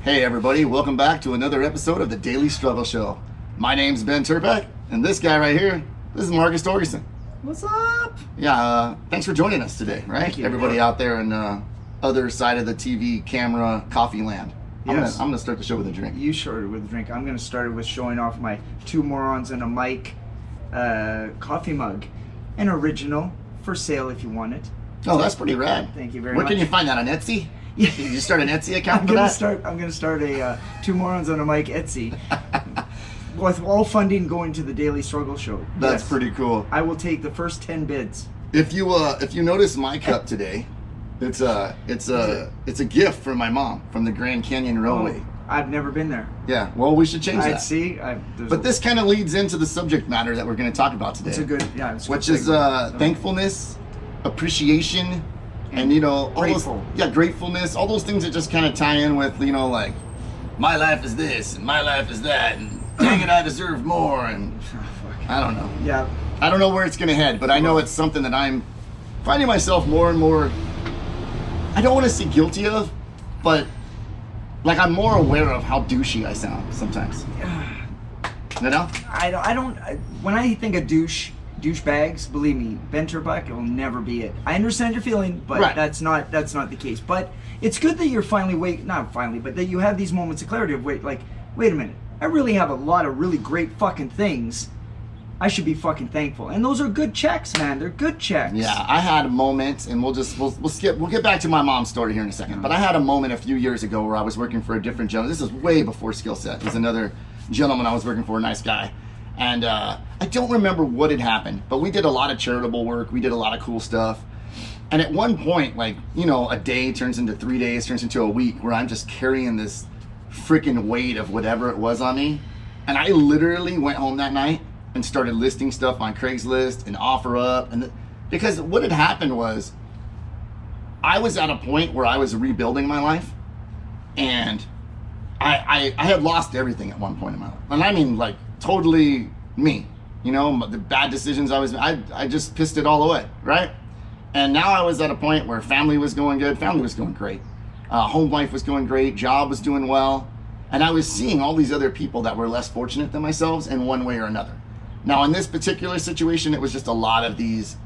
Hey everybody, welcome back to another episode of the Daily Struggle Show. My name's Ben Turpak, and this guy right here, this is Marcus Torgerson. What's up? Yeah, thanks for joining us today, right? Thank you. Everybody out there in other side of the TV, camera, coffee land. Yes. I'm gonna start the show with a drink. You started with a drink. I'm going to start it with showing off my Two Morons and a Mic coffee mug. An original, for sale if you want it. Oh, that's pretty rad. Thank you very Where much. can you find that, on Etsy? Yeah. Did you start an Etsy account I'm for going that? to start a Two Morons and a Mic Etsy. With all funding going to the Daily Struggle Show. That's Yes. pretty cool. I will take the first 10 bids. If you notice my cup today, it's a gift from my mom from the Grand Canyon Railway. Oh, I've never been there. Yeah, well, we should change I'd that. see. But this kind of leads into the subject matter that we're going to talk about today. It's a good, yeah. It's a which good is segment. thankfulness, appreciation, and all Grateful. gratefulness, all those things that just kind of tie in with like, my life is this and my life is that, and dang it, I deserve more, and I don't know. Yeah. I don't know where it's going to head, but I know it's something that I'm finding myself more and more, I don't want to say guilty of, but like I'm more aware of how douchey I sound sometimes. You know? When I think of douchebags, believe me, Ben Turpak, it will never be it. I understand your feeling, but Right. that's not the case. But it's good that you're but that you have these moments of clarity of wait a minute, I really have a lot of really great fucking things. I should be fucking thankful. And those are good checks, man. They're good checks. Yeah, I had a moment, and we'll get back to my mom's story here in a second. But I had a moment a few years ago where I was working for a different gentleman. This is way before Skill Set. There's another gentleman I was working for, a nice guy. And I don't remember what had happened, but we did a lot of charitable work. We did a lot of cool stuff. And at one point, a day turns into 3 days, turns into a week, where I'm just carrying this freaking weight of whatever it was on me. And I literally went home that night and started listing stuff on Craigslist and OfferUp, because what had happened was I was at a point where I was rebuilding my life, and I had lost everything at one point in my life, and I mean totally me, the bad decisions I just pissed it all away, right? And now I was at a point where family was going good, family was going great, home life was going great, job was doing well, and I was seeing all these other people that were less fortunate than myself in one way or another. Now, in this particular situation, it was just a lot of these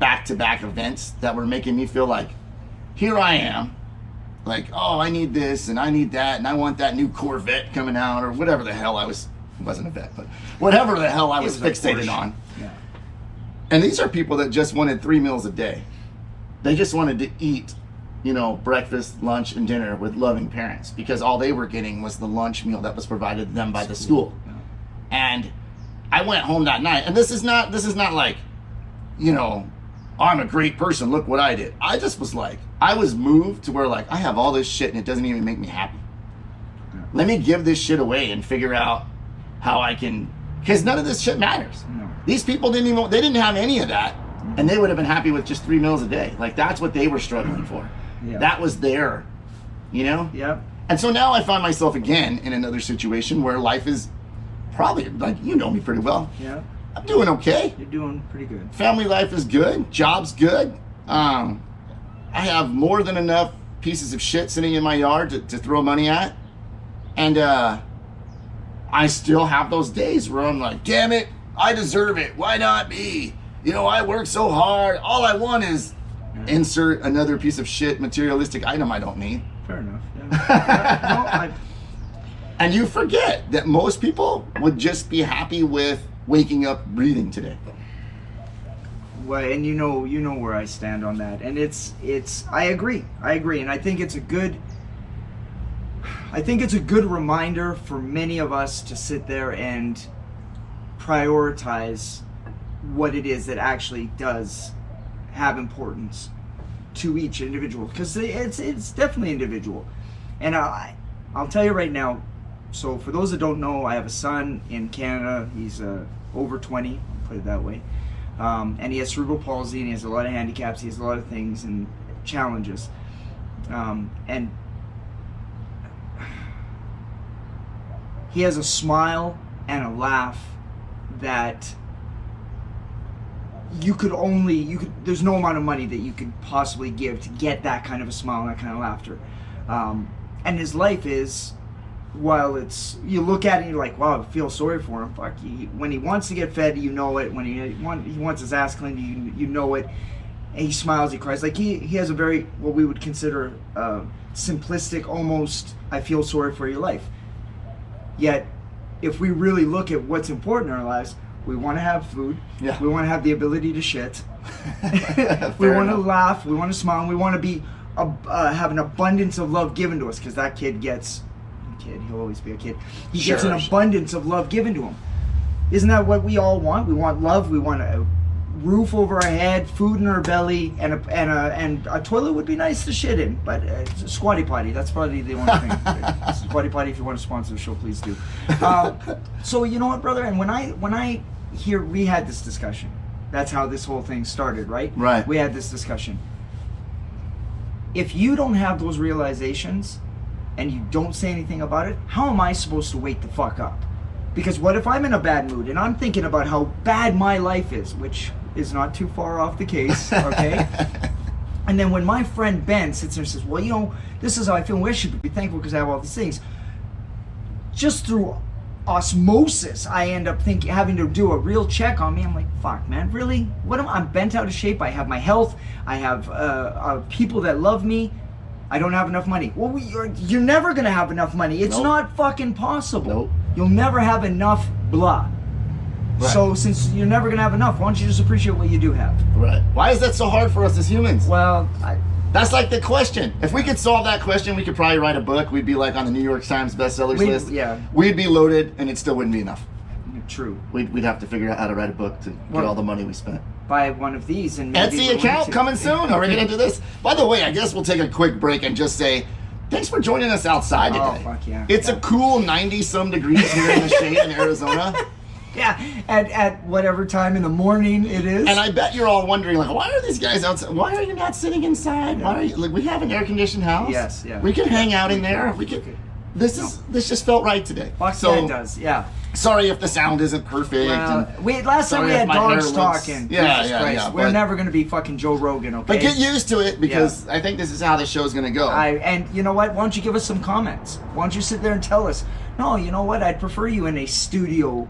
back-to-back events that were making me feel like, here I am, oh, I need this and I need that, and I want that new Corvette coming out, or whatever the hell it wasn't a vet, but whatever the hell I was fixated on. Yeah. And these are people that just wanted 3 meals a day. They just wanted to eat, breakfast, lunch, and dinner with loving parents, because all they were getting was the lunch meal that was provided to them by the school. Yeah. And I went home that night, and this is not like, I'm a great person, look what I did. I just was I was moved to where I have all this shit and it doesn't even make me happy. Yeah. Let me give this shit away and figure out how I can, because none of this shit matters. No. These people didn't have any of that, and they would have been happy with just 3 meals a day. That's what they were struggling for. Yeah. That was their, Yeah. And so now I find myself again in another situation where life is probably, you know me pretty well. Yeah. I'm doing okay. You're doing pretty good. Family life is good. Job's good. I have more than enough pieces of shit sitting in my yard to throw money at. And I still have those days where I'm like, damn it, I deserve it. Why not me? I work so hard. All I want is insert another piece of shit materialistic item I don't need. Fair enough. Yeah. And you forget that most people would just be happy with waking up breathing today. Well, and you know where I stand on that, and I agree, and I think it's a good reminder for many of us to sit there and prioritize what it is that actually does have importance to each individual, because it's definitely individual. And I'll tell you right now, so for those that don't know, I have a son in Canada. He's over 20, I'll put it that way. And he has cerebral palsy, and he has a lot of handicaps. He has a lot of things and challenges. And he has a smile and a laugh that there's no amount of money that you could possibly give to get that kind of a smile and that kind of laughter. And his life is while it's, you look at it and you're like, wow, I feel sorry for him. Fuck, when he wants to get fed, you know it. When he wants his ass cleaned, you know it. And he smiles, he cries. Like he has a very, what we would consider simplistic, almost, I feel sorry for your life. Yet, if we really look at what's important in our lives, we want to have food. Yeah. We want to have the ability to shit. We want to laugh. We want to smile. And we want to be have an abundance of love given to us, because that kid, he'll always be a kid. He gets an abundance of love given to him. Isn't that what we all want? We want love. We want a roof over our head, food in our belly, and a toilet would be nice to shit in. But squatty potty, that's probably the only thing. Squatty potty, if you want to sponsor the show, please do. So you know what, brother? And when I hear, we had this discussion. That's how this whole thing started, right? Right. We had this discussion. If you don't have those realizations and you don't say anything about it, how am I supposed to wake the fuck up? Because what if I'm in a bad mood and I'm thinking about how bad my life is, which is not too far off the case, okay? And then when my friend Ben sits there and says, well, you know, this is how I feel, and we should be thankful because I have all these things. Just through osmosis, I end up having to do a real check on me. I'm like, fuck, man, really? I'm bent out of shape. I have my health. I have people that love me. I don't have enough money. Well, you're never going to have enough money. It's not fucking possible. Nope. You'll never have enough blah. Right. So since you're never going to have enough, why don't you just appreciate what you do have? Right. Why is that so hard for us as humans? Well, that's like the question. If we could solve that question, we could probably write a book. We'd be like on the New York Times bestsellers list. Yeah. We'd be loaded, and it still wouldn't be enough. True. We'd have to figure out how to write a book to get all the money we spent. Buy one of these and maybe Etsy account coming soon. Are we going to do this? By the way, I guess we'll take a quick break and just say, thanks for joining us outside today. Oh, fuck yeah. It's a cool 90-some degrees here in the shade in Arizona. Yeah, at whatever time in the morning it is. And I bet you're all wondering, like, why are these guys outside? Why are you not sitting inside? Why are you, like, we have an air-conditioned house. Yes, yeah. We can hang out in there. We can. This just felt right today. Fuck so yeah, it does, yeah. Sorry if the sound isn't perfect. Last time we had dogs talking. Yeah. We're never going to be fucking Joe Rogan, okay? But get used to it, because I think this is how the show's going to go. And you know what? Why don't you give us some comments? Why don't you sit there and tell us, no, you know what? I'd prefer you in a studio.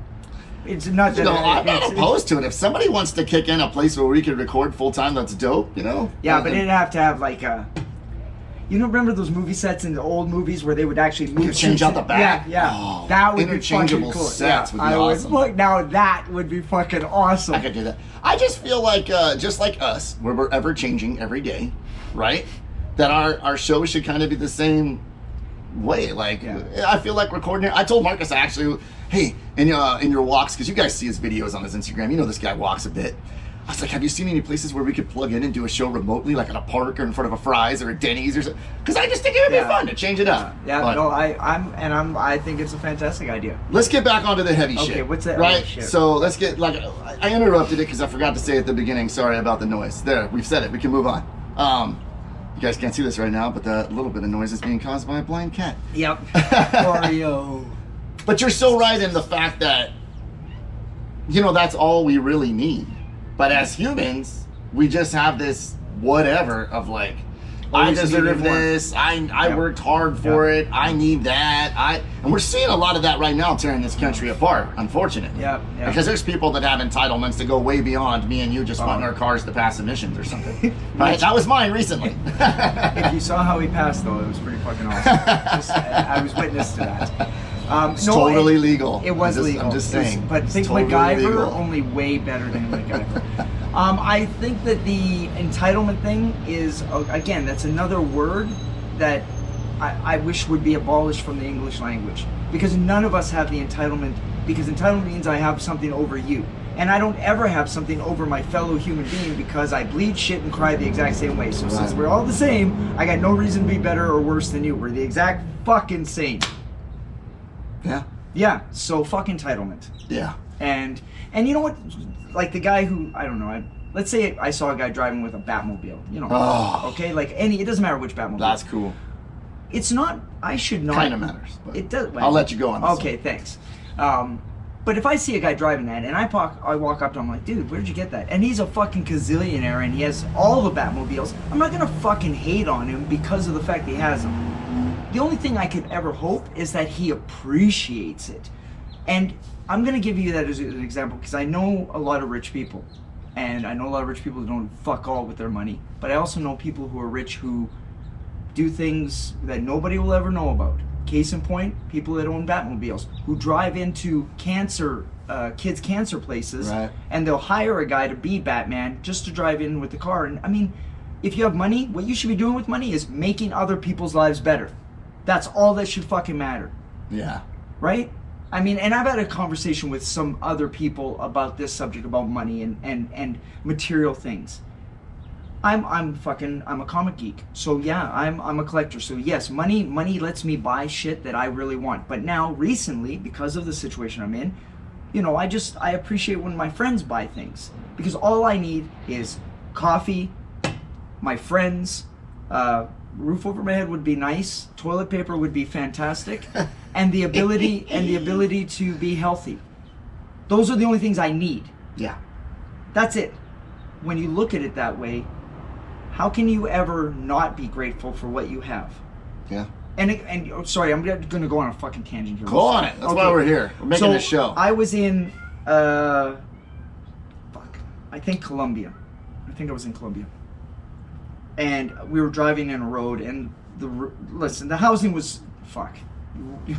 It's not that. I'm not opposed to it. If somebody wants to kick in a place where we could record full time, that's dope, you know? Yeah, but it'd have to have like a. You know, remember those movie sets in the old movies where they would actually move, change out the back? Yeah. Oh, that would be interchangeable fucking cool. sets would be awesome. Now that would be fucking awesome. I could do that. I just feel like, just like us, where we're ever changing every day, right? That our show should kind of be the same way. Like, I feel like recording here. I told Marcus, actually, hey, in your walks, because you guys see his videos on his Instagram, you know this guy walks a bit. I was like, have you seen any places where we could plug in and do a show remotely, like at a park or in front of a Fry's or a Denny's or something? Because I just think it would be fun to change it up. I think it's a fantastic idea. Let's get back onto the heavy shit. Okay, what's that? Right? Oh, shit. So let's get, like, I interrupted it because I forgot to say at the beginning, sorry about the noise. There, we've said it. We can move on. You guys can't see this right now, but that little bit of noise is being caused by a blind cat. Yep. Oreo. But you're so right in the fact that, you know, that's all we really need. But as humans, we just have this whatever of like, I deserve this, I worked hard for it, I need that, and we're seeing a lot of that right now tearing this country apart, unfortunately. Yeah. Because there's people that have entitlements that go way beyond me and you just wanting our cars to pass emissions or something. Right? That was mine recently. If you saw how he passed, though, it was pretty fucking awesome. I was witness to that. It's totally legal. It was legal. I'm just saying. But think totally MacGyver, legal. only way better than MacGyver. I think that the entitlement thing is, again, that's another word that I wish would be abolished from the English language. Because none of us have the entitlement, because entitlement means I have something over you. And I don't ever have something over my fellow human being because I bleed, shit, and cry the exact same way. So since we're all the same, I got no reason to be better or worse than you. We're the exact fucking same. Yeah. Yeah, so fuck entitlement. Yeah. And you know what? Like the guy who, I don't know, let's say I saw a guy driving with a Batmobile, you know, okay? Like it doesn't matter which Batmobile. That's cool. It's not, I should not. Kind of matters. But it does. Well, I'll let you go on this. Okay, thanks. But if I see a guy driving that and I walk up to him like, dude, where'd you get that? And he's a fucking gazillionaire and he has all the Batmobiles, I'm not gonna fucking hate on him because of the fact that he has them. the only thing I could ever hope is that he appreciates it. And I'm going to give you that as an example because I know a lot of rich people. And I know a lot of rich people who don't fuck all with their money. But I also know people who are rich who do things that nobody will ever know about. Case in point, people that own Batmobiles, who drive into kids' cancer places, right. and they'll hire a guy to be Batman just to drive in with the car. And I mean, if you have money, what you should be doing with money is making other people's lives better. That's all that should fucking matter. Yeah. Right? I mean, and I've had a conversation with some other people about this subject, about money and material things. I'm a comic geek. So yeah, I'm a collector. So yes, money lets me buy shit that I really want. But now recently, because of the situation I'm in, you know, I appreciate when my friends buy things. Because all I need is coffee, my friends, roof over my head would be nice, toilet paper would be fantastic, and the ability to be healthy. Those are the only things I need. Yeah. That's it. When you look at it that way, how can you ever not be grateful for what you have? Yeah. And sorry, I'm going to go on a fucking tangent here. Go on it. That's why we're here. We're making this show. I was in, I think Colombia. I think I was in Colombia. And we were driving in a road, and the housing was,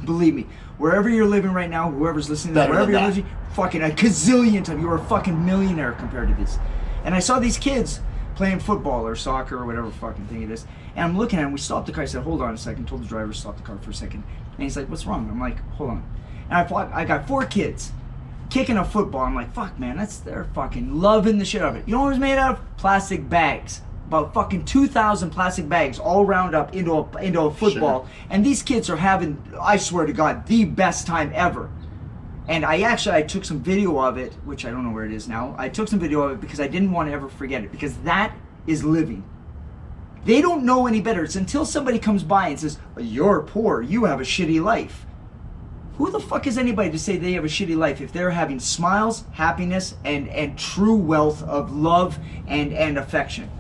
believe me, wherever you're living right now, whoever's listening to this, wherever you're living, fucking a gazillion times, you're a fucking millionaire compared to this. And I saw these kids playing football or soccer or whatever fucking thing it is. And I'm looking at him, we stopped the car, I said, hold on a second, told the driver to stop the car for a second. And he's like, what's wrong? I'm like, hold on. And I got 4 kids kicking a football. I'm like, fuck man, they're fucking loving the shit out of it. You know what it was made out of? Plastic bags. About fucking 2,000 plastic bags all round up into a football. Sure. And these kids are having, I swear to God, the best time ever. And I took some video of it, which I don't know where it is now. I took some video of it because I didn't want to ever forget it, because that is living. They don't know any better. It's until somebody comes by and says, you're poor, you have a shitty life. Who the fuck is anybody to say they have a shitty life if they're having smiles, happiness, and true wealth of love and affection?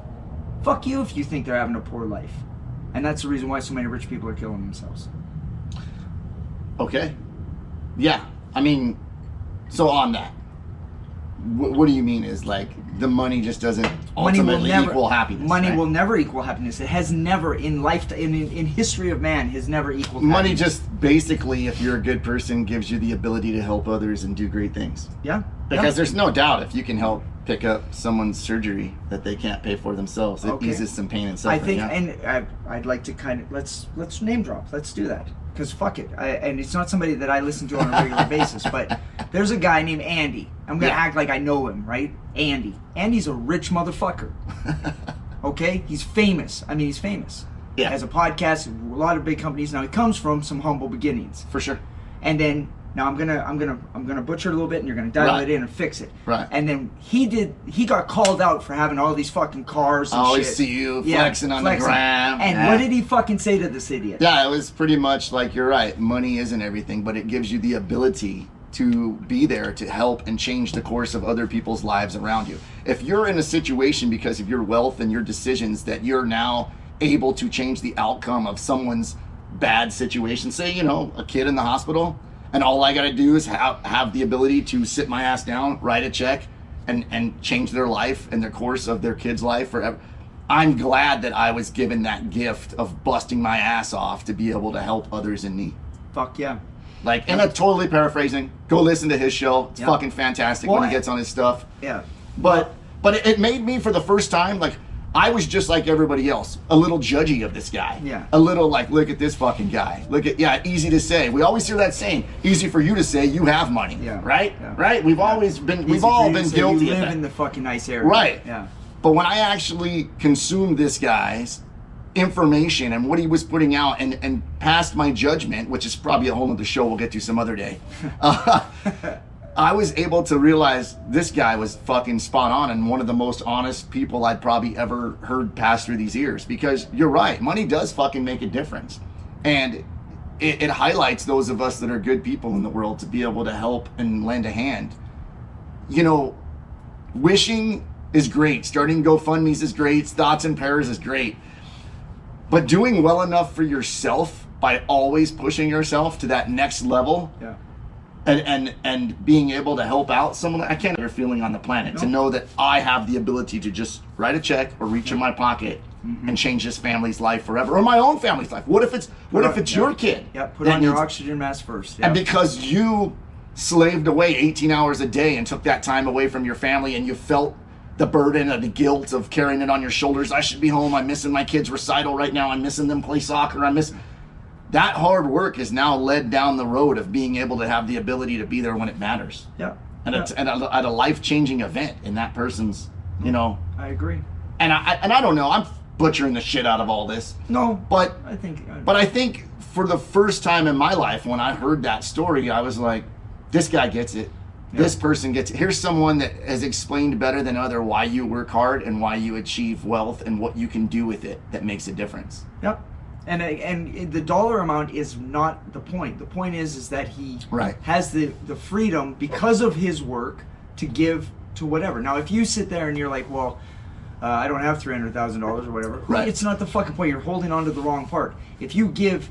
Fuck you if you think they're having a poor life. And that's the reason why so many rich people are killing themselves. Okay. Yeah. I mean, so on that, what do you mean is like the money just doesn't ultimately equal happiness? Money right? will never equal happiness. It has never in life, in history of man, has never equaled money. Happiness. Just basically, if you're a good person, gives you the ability to help others and do great things. Yeah. Because there's no doubt if you can help pick up someone's surgery that they can't pay for themselves, it eases some pain and suffering. I think, and I'd like to kind of let's name drop. Let's do that. Because fuck it, and it's not somebody that I listen to on a regular basis, but there's a guy named Andy. I'm gonna act like I know him, right? Andy. Andy's a rich motherfucker. Okay, he's famous. I mean, he's famous. Yeah. Has a podcast, a lot of big companies. Now he comes from some humble beginnings. For sure. And then now I'm gonna butcher it a little bit, and you're gonna dial it in and fix it. Right. And then he got called out for having all these fucking cars and I always shit. see you flexing on the gram. And what did he fucking say to this idiot? Yeah, it was pretty much like, you're right, money isn't everything, but it gives you the ability to be there to help and change the course of other people's lives around you. If you're in a situation because of your wealth and your decisions that you're now able to change the outcome of someone's bad situation, say, you know, a kid in the hospital, and all I gotta do is have the ability to sit my ass down, write a check, and change their life and their course of their kid's life forever. I'm glad that I was given that gift of busting my ass off to be able to help others in need. Fuck yeah. Like, and I'm totally paraphrasing. Go listen to his show. It's fucking fantastic when he gets on his stuff. Yeah. But it made me, for the first time, like, I was just like everybody else, a little judgy of this guy. Yeah. A little like, look at this fucking guy. Look at, easy to say. We always hear that saying, easy for you to say, you have money. Yeah. Right? Yeah. Right? We've all been guilty of that. You live in the fucking nice area. Right. Yeah. But when I actually consumed this guy's information and what he was putting out and passed my judgment, which is probably a whole other show we'll get to some other day, I was able to realize this guy was fucking spot on and one of the most honest people I'd probably ever heard pass through these ears. Because you're right, money does fucking make a difference. And it highlights those of us that are good people in the world to be able to help and lend a hand. You know, wishing is great. Starting GoFundMes is great. Thoughts and prayers is great. But doing well enough for yourself by always pushing yourself to that next level. Yeah. And being able to help out someone, I can't ever feeling on the planet to know that I have the ability to just write a check or reach in my pocket and change this family's life forever, or my own family's life. What if it's your kid? Yeah, put on your oxygen mask first. Yeah. And because you slaved away 18 hours a day and took that time away from your family, and you felt the burden of the guilt of carrying it on your shoulders. I should be home. I'm missing my kids' recital right now. I'm missing them play soccer. That hard work is now led down the road of being able to have the ability to be there when it matters. Yeah. And at a life-changing event in that person's, I agree. And I don't know. I'm butchering the shit out of all this. No. But I think for the first time in my life, when I heard that story, I was like, this guy gets it. Yeah. This person gets it. Here's someone that has explained better than other why you work hard and why you achieve wealth and what you can do with it that makes a difference. Yep. And the dollar amount is not the point. The point is that he has the freedom because of his work to give to whatever. Now, if you sit there and you're like, well, I don't have $300,000 or whatever. Right. It's not the fucking point. You're holding on to the wrong part. If you give...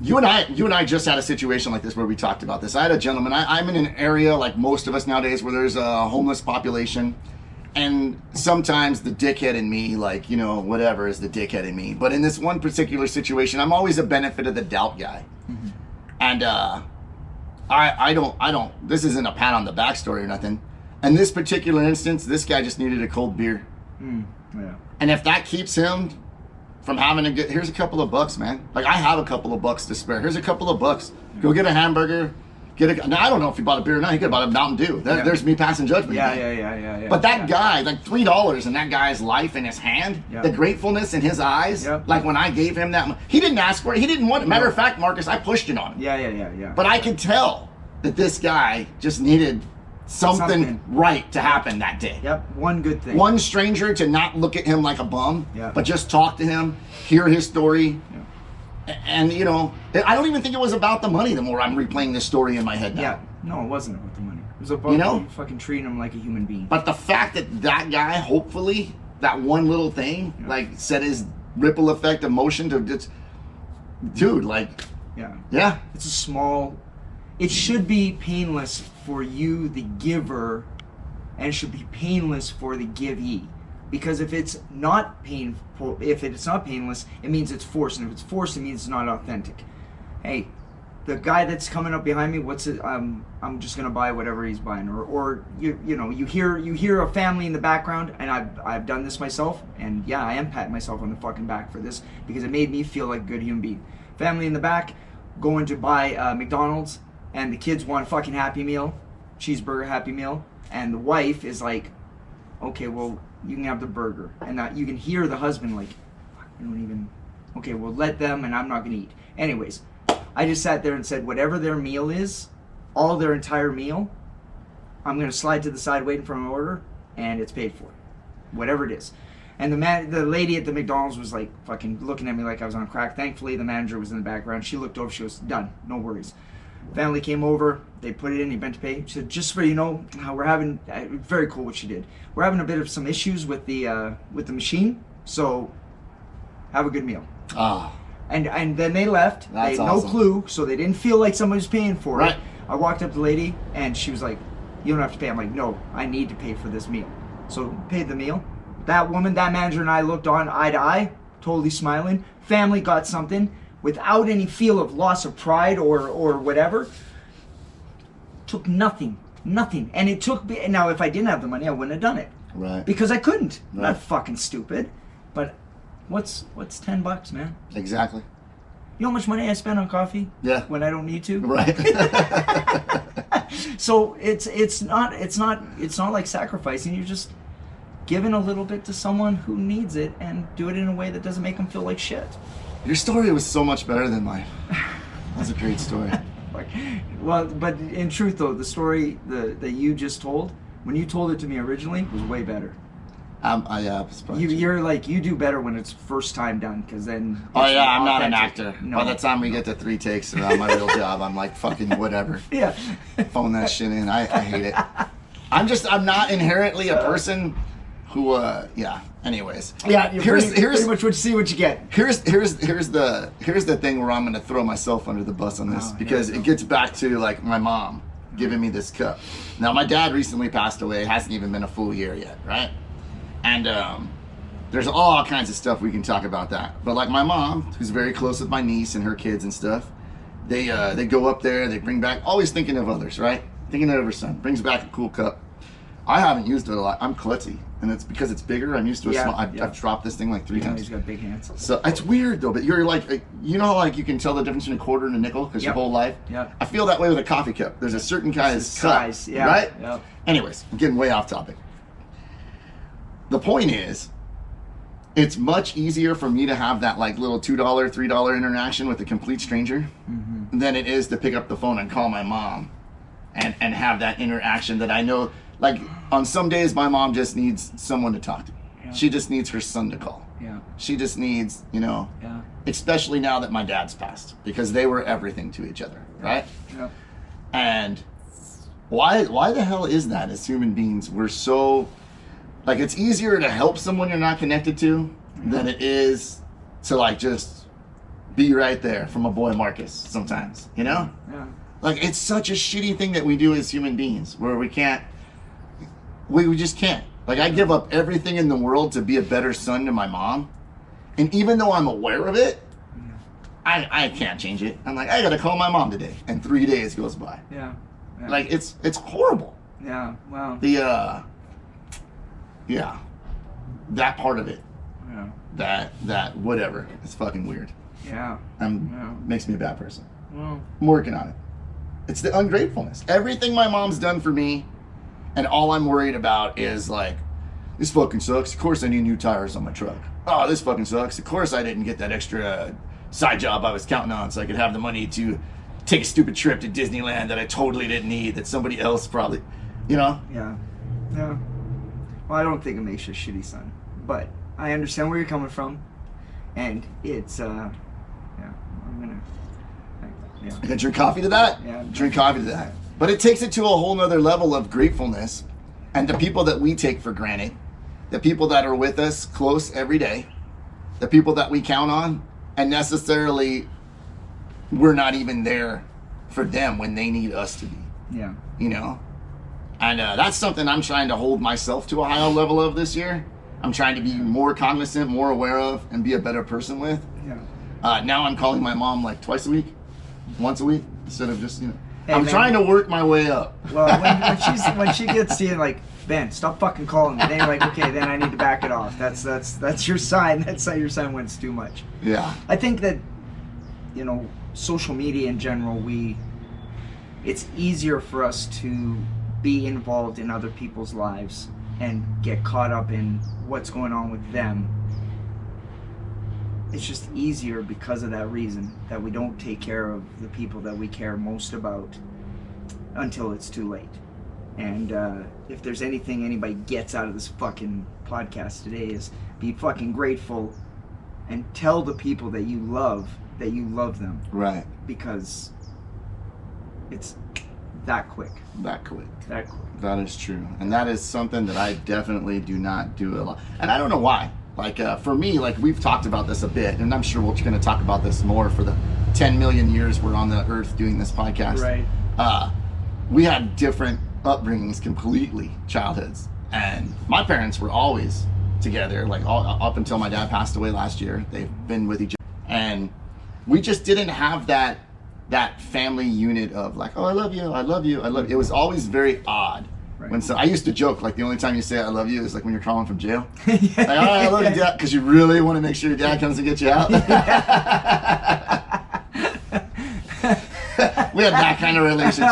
You and I just had a situation like this where we talked about this. I had a gentleman. I'm in an area like most of us nowadays where there's a homeless population. And sometimes the dickhead in me, whatever is the dickhead in me. But in this one particular situation, I'm always a benefit of the doubt guy. Mm-hmm. And I don't, this isn't a pat on the back story or nothing. In this particular instance, this guy just needed a cold beer. Yeah. And if that keeps him from having a good, here's a couple of bucks, man. Like, I have a couple of bucks to spare. Here's a couple of bucks. Go get a hamburger. Now, I don't know if he bought a beer or not. He could have bought a Mountain Dew. There's me passing judgment. Yeah. But that guy, like $3 in that guy's life in his hand, the gratefulness in his eyes, like when I gave him that, he didn't ask for it. He didn't want it. Matter of fact, Marcus, I pushed it on him. Yeah. But I could tell that this guy just needed something right to happen that day. Yep, one good thing. One stranger to not look at him like a bum, but just talk to him, hear his story. And, I don't even think it was about the money the more I'm replaying this story in my head now. Yeah, no, it wasn't about the money. It was about fucking treating him like a human being. But the fact that guy, hopefully, that one little thing, set his ripple effect of motion to just, dude, Yeah. It's a small, it should be painless for you, the giver, and it should be painless for the givee. Because if it's not painful, if it's not painless, it means it's forced, and if it's forced, it means it's not authentic. Hey, the guy that's coming up behind me, what's it? I'm just gonna buy whatever he's buying, or you hear a family in the background, and I've done this myself, and yeah, I am patting myself on the fucking back for this because it made me feel like a good human being. Family in the back going to buy McDonald's, and the kids want a fucking Happy Meal, cheeseburger Happy Meal, and the wife is like, okay, well, you can have the burger. And that you can hear the husband like, fuck, you don't even, okay, well, let them, and I'm not going to eat. Anyways, I just sat there and said, whatever their meal is, all their entire meal, I'm going to slide to the side waiting for my order, and it's paid for. Whatever it is. And the lady at the McDonald's was like fucking looking at me like I was on crack. Thankfully, the manager was in the background. She looked over, she was done, no worries. Family came over, they put it in, he bent to pay. She said, just so you know, we're having, very cool what she did. We're having a bit of some issues with the machine, so have a good meal. And then they left. That's they had awesome. No clue, so they didn't feel like somebody was paying for Right. it. I walked up to the lady, and she was like, you don't have to pay. I'm like, no, I need to pay for this meal. So paid the meal. That woman, that manager and I looked on eye to eye, totally smiling. Family got something without any feel of loss of pride or whatever. Took nothing. And it took me, now if I didn't have the money, I wouldn't have done it. Right. Because I couldn't. Right. I'm not fucking stupid. But what's $10, man? Exactly. You know how much money I spend on coffee? Yeah. When I don't need to? Right. So it's not like sacrificing. You're just giving a little bit to someone who needs it, and do it in a way that doesn't make them feel like shit. Your story was so much better than mine. That was a great story. Well, but in truth though, the story that you just told, when you told it to me originally, was way better. You're like, you do better when it's first time done, because then. Oh yeah, I'm not an actor. No. By the time we get to 3 takes around my real job, I'm like fucking whatever. Yeah. Phone that shit in. I hate it. I'm not inherently a person who yeah. Anyways, Yeah, you're pretty much what you see what you get. Here's the thing where I'm gonna throw myself under the bus on this, because it gets back to like my mom giving me this cup. Now my dad recently passed away. It hasn't even been a full year yet, right? And there's all kinds of stuff we can talk about that. But like my mom, who's very close with my niece and her kids and stuff, they go up there, they bring back, always thinking of others, right? Thinking of her son, brings back a cool cup. I haven't used it a lot. I'm klutzy, and it's because it's bigger. I'm used to a small. I've dropped this thing like 3 times. He's got big hands. So it's weird though, but you're like, you know, like you can tell the difference between a quarter and a nickel because your whole life. Yeah. I feel that way with a coffee cup. There's a certain kind of size, cup, right? Yep. Anyways, I'm getting way off topic. The point is, it's much easier for me to have that like little $2, $3 interaction with a complete stranger than it is to pick up the phone and call my mom and have that interaction that I know. Like on some days, my mom just needs someone to talk to. Yeah. She just needs her son to call. Yeah. She just needs, you know, yeah. Especially now that my dad's passed, because they were everything to each other, right? Yeah. And why the hell is that? As human beings, we're so, like, it's easier to help someone you're not connected to than it is to like just be right there for my boy Marcus sometimes, you know? Yeah. Like, it's such a shitty thing that we do as human beings, where we can't, we just can't. Like, I give up everything in the world to be a better son to my mom. And even though I'm aware of it, I can't change it. I'm like, I gotta call my mom today. And 3 days goes by. Yeah. Like, it's horrible. Yeah, wow. Yeah. That part of it. Yeah. That whatever. It's fucking weird. Yeah. Makes me a bad person. Well. I'm working on it. It's the ungratefulness. Everything my mom's done for me, and all I'm worried about is like, this fucking sucks. Of course I need new tires on my truck. Oh, this fucking sucks. Of course I didn't get that extra side job I was counting on so I could have the money to take a stupid trip to Disneyland that I totally didn't need, that somebody else probably, you know? Yeah. Yeah. Well, I don't think it makes you a shitty son, but I understand where you're coming from, and it's, I'm gonna drink coffee to that? Yeah. Drink coffee to that. But it takes it to a whole nother level of gratefulness, and the people that we take for granted, the people that are with us close every day, the people that we count on, and necessarily we're not even there for them when they need us to be. Yeah. You know? And that's something I'm trying to hold myself to a higher level of this year. I'm trying to be more cognizant, more aware of, and be a better person with. Yeah. Now I'm calling my mom like twice a week, once a week, instead of just, you know. Hey, I'm man, trying to work my way up. Well, when she gets to you like, Ben, stop fucking calling me. Then you're like, okay, then I need to back it off. That's your sign. That's how your sign when it's too much. Yeah. I think that, you know, social media in general, it's easier for us to be involved in other people's lives and get caught up in what's going on with them. It's just easier because of that reason, that we don't take care of the people that we care most about until it's too late. And if there's anything anybody gets out of this fucking podcast today, is be fucking grateful and tell the people that you love them. Right. Because it's that quick. That quick. That quick. That is true. And that is something that I definitely do not do a lot. And I don't know why. Like, for me, like, we've talked about this a bit, and I'm sure we're going to talk about this more for the 10 million years we're on the earth doing this podcast. Right. We had different upbringings completely, childhoods. And my parents were always together, like, up until my dad passed away last year. They've been with each other. And we just didn't have that family unit of, like, oh, I love you, I love you, I love you. It was always very odd. Right. I used to joke, like, the only time you say I love you is like when you're crawling from jail. Like, all right, I love you, Dad, because you really want to make sure your dad comes and get you out. We had that kind of relationship.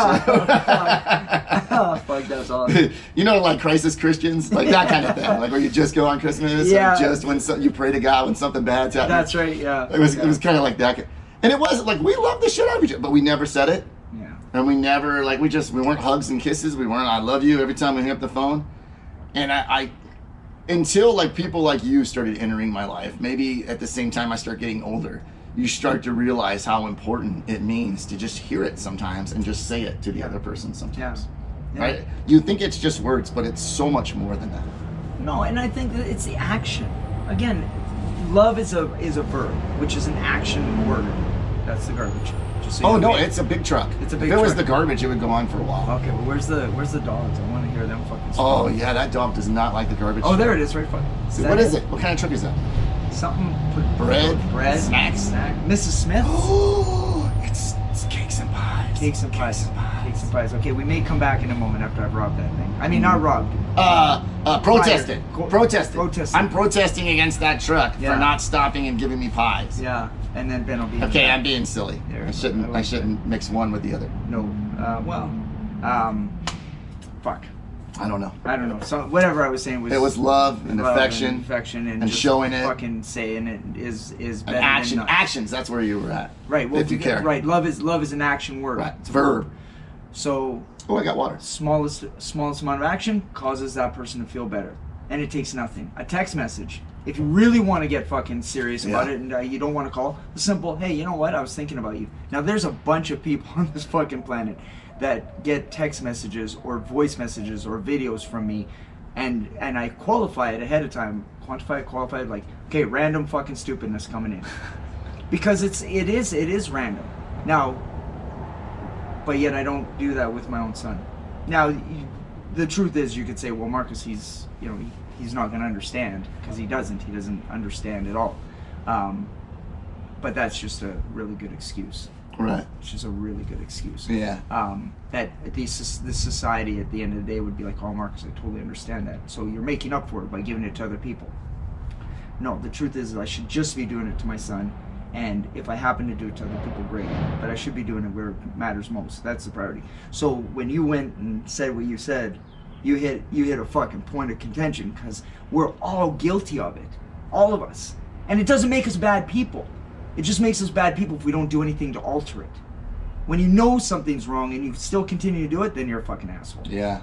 Oh, fuck, that's awesome. You know, like crisis Christians, like that kind of thing, like where you just go on Christmas, or just when you pray to God when something bad's happening. That's right, yeah. It was kind of like that, and it was like we loved the shit out of each other, but we never said it. Yeah. And we never, like, we weren't hugs and kisses. We weren't I love you every time we hang up the phone. And I until like people like you started entering my life, maybe at the same time I start getting older, you start to realize how important it means to just hear it sometimes and just say it to the other person sometimes. Yeah. Right? You think it's just words, but it's so much more than that. No, and I think that it's the action. Again, love is a verb, which is an action word. That's the garbage. Just so you know. It's a big truck. It's a big If it was truck. the garbage, it would go on for a while. Okay, well, where's the dogs? I want to hear them fucking. Oh yeah, that dog does not like the garbage. Oh, there it is, right. What is it? What kind of truck is that? Something. Bread. Snacks. Snack. Mrs. Smith. Oh, it's cakes and pies. Cakes and pies. Cakes and pies. Okay, we may come back in a moment after I've robbed that thing. I mean, not robbed. Protested. Protested. I'm protesting against that truck Yeah. for not stopping and giving me pies. Yeah, and then Ben will be. Okay, I'm being silly. There. I shouldn't mix one with the other. No. Fuck. I don't know. I don't know. So whatever I was saying was. It was love and affection, and and just showing it. Fucking saying it is better and than not. actions. That's where you were at. Right. Well, if you care. Right. Love is an action word. Right. It's a Verb. So. Oh, I got water. Smallest amount of action causes that person to feel better, and it takes nothing. A text message. If you really want to get fucking serious about it and you don't want to call, the simple, hey, you know what? I was thinking about you. Now, there's a bunch of people on this fucking planet that get text messages or voice messages or videos from me, and I qualify it ahead of time. Qualify it like, okay, random fucking stupidness coming in. Because it is random. Now, but yet I don't do that with my own son. Now, the truth is, you could say, well, Marcus, he's not going to understand, because he doesn't understand at all. But that's just a really good excuse. Right. It's just a really good excuse. Yeah. That this society at the end of the day would be like, oh, Marcus, I totally understand that. So you're making up for it by giving it to other people. No, the truth is I should just be doing it to my son. And if I happen to do it to other people, great. But I should be doing it where it matters most. That's the priority. So when you went and said what you said, you hit a fucking point of contention, because we're all guilty of it. All of us. And it doesn't make us bad people. It just makes us bad people if we don't do anything to alter it. When you know something's wrong and you still continue to do it, then you're a fucking asshole. Yeah.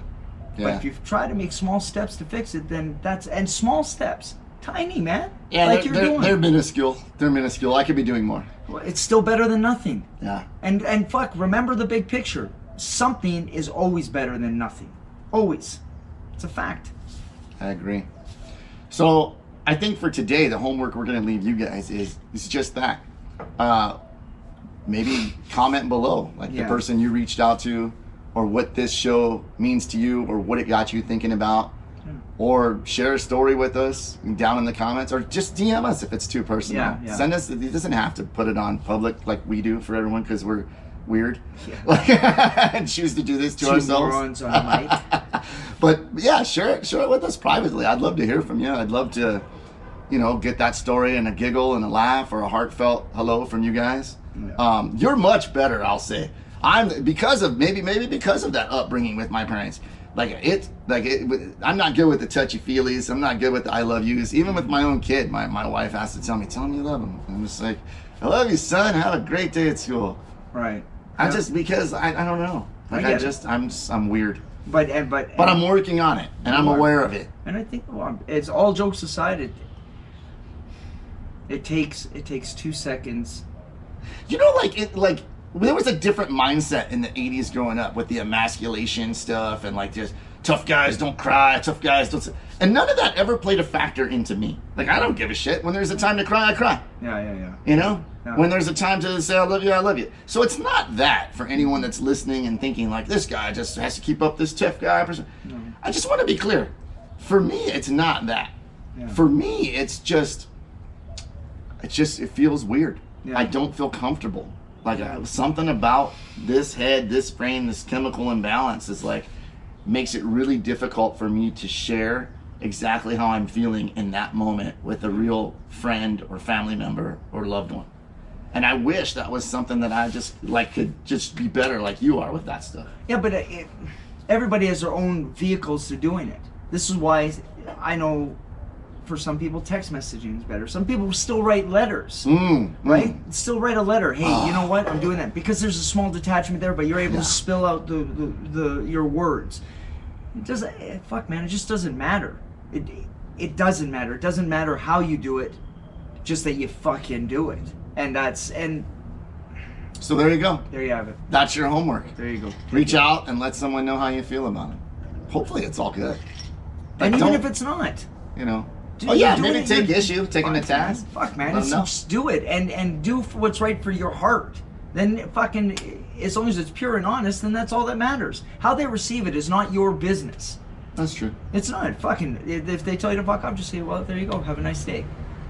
But if you try to make small steps to fix it, then and small steps. Tiny, man. Yeah, like you're doing. They're minuscule. They're minuscule. I could be doing more. Well, it's still better than nothing. Yeah. And fuck, remember the big picture. Something is always better than nothing. Always. It's a fact. I agree. So I think for today, the homework we're going to leave you guys is just that. Maybe comment below, like the person you reached out to, or what this show means to you, or what it got you thinking about. Or share a story with us down in the comments, or just DM us if it's too personal. Yeah. Send us. It doesn't have to put it on public like we do for everyone, because we're weird and choose to do this to ourselves. Morons on the mic. But yeah, share it with us privately. I'd love to hear from you. I'd love to, get that story and a giggle and a laugh or a heartfelt hello from you guys. Yeah. You're much better, I'll say. Because of that upbringing with my parents. I'm not good with the touchy-feelies. I'm not good with the I love yous. Even with my own kid, my wife has to tell him you love him. I'm just like, I love you, son. Have a great day at school. Right. Because I don't know. I'm weird. But I'm working on it, and I'm aware of it. And I think, it's all jokes aside, it takes 2 seconds. There was a different mindset in the 80s growing up with the emasculation stuff and just tough guys don't cry, tough guys don't... And none of that ever played a factor into me. I don't give a shit. When there's a time to cry, I cry. Yeah. Yeah. When there's a time to say I love you, I love you. So it's not that for anyone that's listening and thinking this guy just has to keep up this tough guy. No. I just want to be clear. For me, it's not that. Yeah. For me, it feels weird. Yeah. I don't feel comfortable. Something about this head, this brain, this chemical imbalance is makes it really difficult for me to share exactly how I'm feeling in that moment with a real friend or family member or loved one. And I wish that was something that I just could just be better like you are with that stuff. Yeah, but everybody has their own vehicles to doing it. This is why I know for some people text messaging is better. Some people still write letters, right? Still write a letter. Hey, you know what? I'm doing that because there's a small detachment there, but you're able to spill out your words. It doesn't. Fuck, man. It just doesn't matter. It doesn't matter. It doesn't matter how you do it, just that you fucking do it. So there you go. There you have it. That's your homework. There you go. Reach out and let someone know how you feel about it. Hopefully it's all good. Like, and even don't- if it's not, you know. do- Oh yeah, you're doing maybe it, take you're- issue, taking the fuck, man. task. Fuck, man, Let 'em know. just do it and do what's right for your heart. Then fucking, as long as it's pure and honest, then that's all that matters. How they receive it is not your business. That's true. It's not. Fucking, if they tell you to fuck off, just say, well, there you go, have a nice day.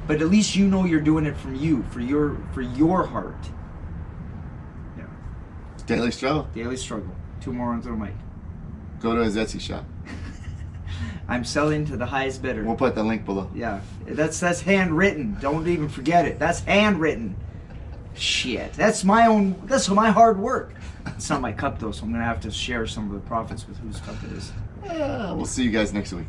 But at least you know you're doing it from you, for your heart. Yeah. Daily struggle. Daily struggle. 2 more onto the mic. Go to his Etsy shop. I'm selling to the highest bidder. We'll put the link below. Yeah, that's handwritten. Don't even forget it. That's handwritten. Shit, that's my hard work. It's not my cup though, so I'm gonna have to share some of the profits with whose cup it is. We'll see you guys next week.